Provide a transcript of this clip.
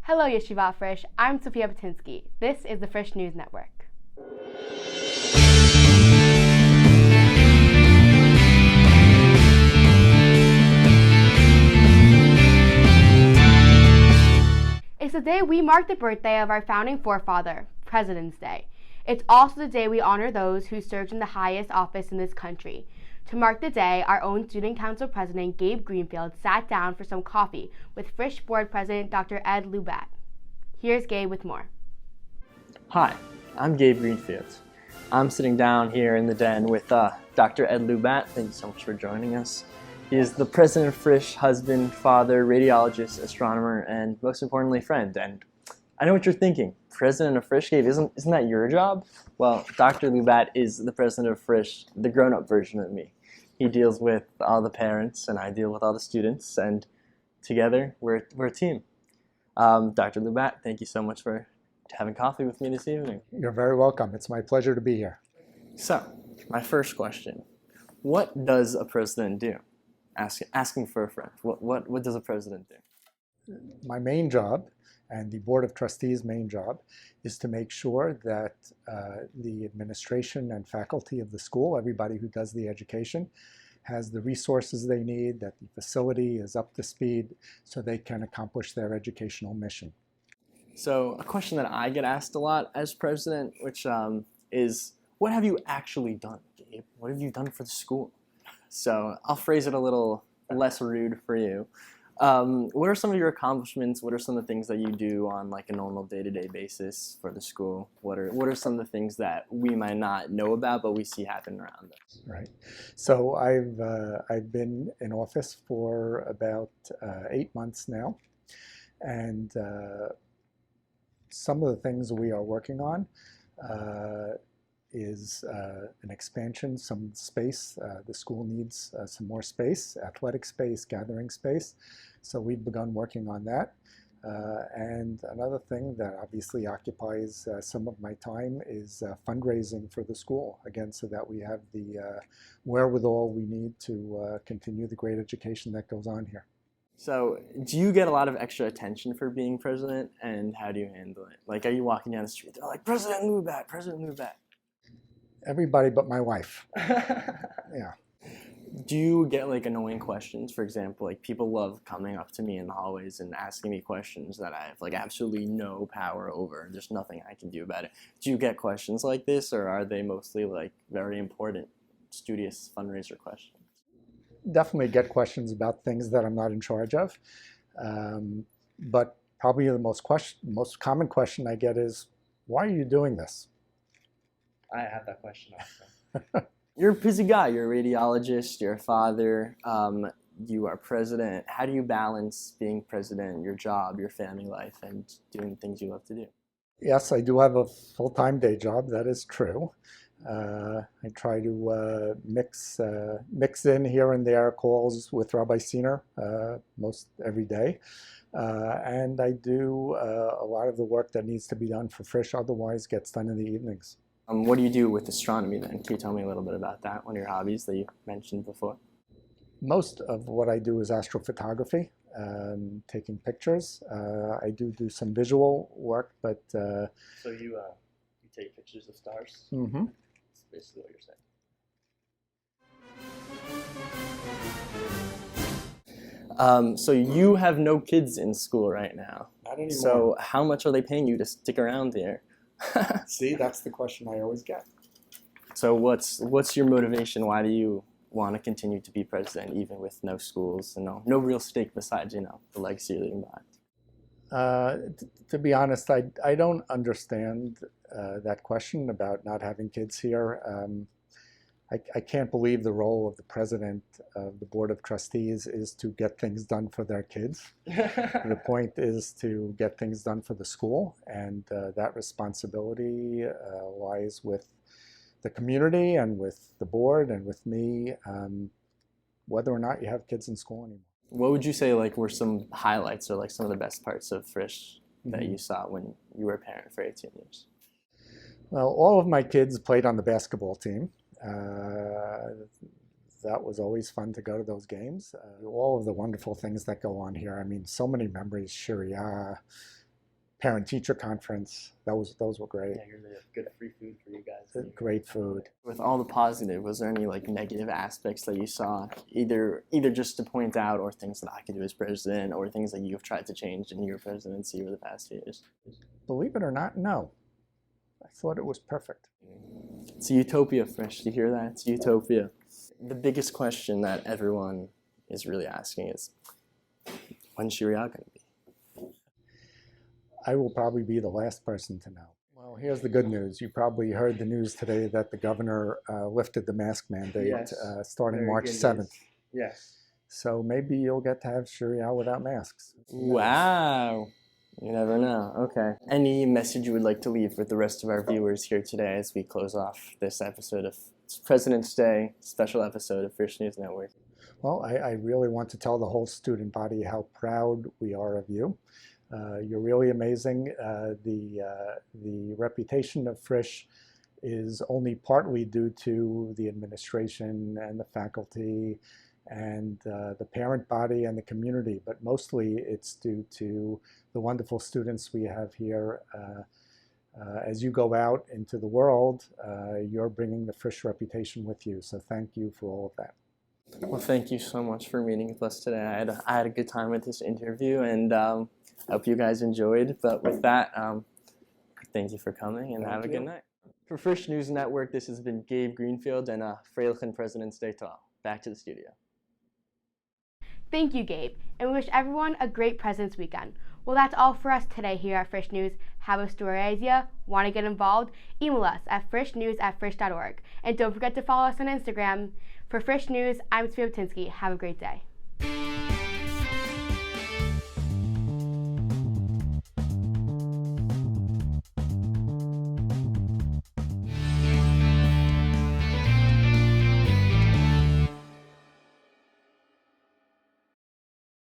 Hello, Yeshivat Frisch. I'm Sophia Batinsky. This is the Frisch News Network. It's the day we mark the birthday of our founding forefather, President's Day. It's also the day we honor those who served in the highest office in this country. To mark the day, our own Student Council President Gabe Greenfield sat down for some coffee with Frisch Board President Dr. Lubat. Here's Gabe with more. Hi, I'm Gabe Greenfield. I'm sitting down here in the den with Dr. Lubat. Thank you so much for joining us. He is the president of Frisch, husband, father, radiologist, astronomer, and most importantly, friend. And I know what you're thinking. President of Frisch, Gabe, isn't that your job? Well, Dr. Lubat is the president of Frisch, the grown-up version of me. He deals with all the parents, and I deal with all the students, and together we're a team. Dr. Lubat, thank you so much for having coffee with me this evening. You're very welcome. It's my pleasure to be here. So, my first question: what does a president do? Asking for a friend. What does a president do? My main job, and the Board of Trustees' main job, is to make sure that the administration and faculty of the school, everybody who does the education, has the resources they need, that the facility is up to speed so they can accomplish their educational mission. So a question that I get asked a lot as president, which is, what have you actually done, Gabe? What have you done for the school? So I'll phrase it a little less rude for you. What are some of your accomplishments? What are some of the things that you do on like a normal day-to-day basis for the school? What are some of the things that we might not know about but we see happen around us? Right. So I've been in office for about 8 months now, and some of the things we are working on is an expansion, some space. The school needs some more space, athletic space, gathering space. So we've begun working on that. And another thing that obviously occupies some of my time is fundraising for the school, again, so that we have the wherewithal we need to continue the great education that goes on here. So do you get a lot of extra attention for being president, and how do you handle it? Like, are you walking down the street, they're like, President Lubat, President Lubat? Everybody but my wife. Yeah. Do you get like annoying questions? For example, like people love coming up to me in the hallways and asking me questions that I have like absolutely no power over. There's nothing I can do about it. Do you get questions like this, or are they mostly like very important, studious fundraiser questions? Definitely get questions about things that I'm not in charge of. But probably the most common question I get is, why are you doing this? I have that question also. You're a busy guy. You're a radiologist. You're a father. You are president. How do you balance being president, your job, your family life, and doing things you love to do? Yes, I do have a full-time day job. That is true. I try to mix in here and there calls with Rabbi Siner most every day. And I do a lot of the work that needs to be done for Frisch otherwise gets done in the evenings. What do you do with astronomy then? Can you tell me a little bit about that, one of your hobbies that you mentioned before? Most of what I do is astrophotography, taking pictures. I do some visual work, but... So you take pictures of stars? Mm-hmm. That's basically what you're saying. So you have no kids in school right now. Not anymore. So how much are they paying you to stick around here? See, that's the question I always get. So what's your motivation? Why do you want to continue to be president even with no schools and no real stake besides, the legacy you're leaving behind? To be honest, I don't understand that question about not having kids here. I can't believe the role of the president of the Board of Trustees is to get things done for their kids. The point is to get things done for the school, and that responsibility lies with the community and with the board and with me, whether or not you have kids in school anymore. What would you say were some highlights or some of the best parts of Frisch that you saw when you were a parent for 18 years? Well, all of my kids played on the basketball team. That was always fun to go to those games. All of the wonderful things that go on here. I mean, so many memories, Shiria, parent-teacher conference. Those were great. Yeah, really good free food for you guys. Great food. With all the positive, was there any like negative aspects that you saw, either just to point out, or things that I could do as president, or things that you've tried to change in your presidency over the past few years? Believe it or not, no. I thought it was perfect. It's a utopia, Frisch. Do you hear that? It's utopia. The biggest question that everyone is really asking is, when's Shiria going to be? I will probably be the last person to know. Well, here's the good news. You probably heard the news today that the governor lifted the mask mandate starting March 7th. Yes. So maybe you'll get to have Sharia without masks. Wow. You never know. Okay. Any message you would like to leave with the rest of our viewers here today as we close off this episode of President's Day special episode of Frisch News Network? Well, I really want to tell the whole student body how proud we are of you. You're really amazing. The reputation of Frisch is only partly due to the administration and the faculty and the parent body and the community, but mostly it's due to the wonderful students we have here. As you go out into the world, you're bringing the Frisch reputation with you, so thank you for all of that. Well, thank you so much for meeting with us today. I had a good time with this interview, and I hope you guys enjoyed. But with that, thank you for coming, and have a good night. For Frisch News Network, this has been Gabe Greenfield, and Freilichen President's Day to all. Back to the studio. Thank you, Gabe, and we wish everyone a great President's Weekend. Well, that's all for us today here at Frisch News. Have a story idea? Want to get involved? Email us at frischnews@frisch.org. And don't forget to follow us on Instagram. For Frisch News, I'm Sophia Have a great day.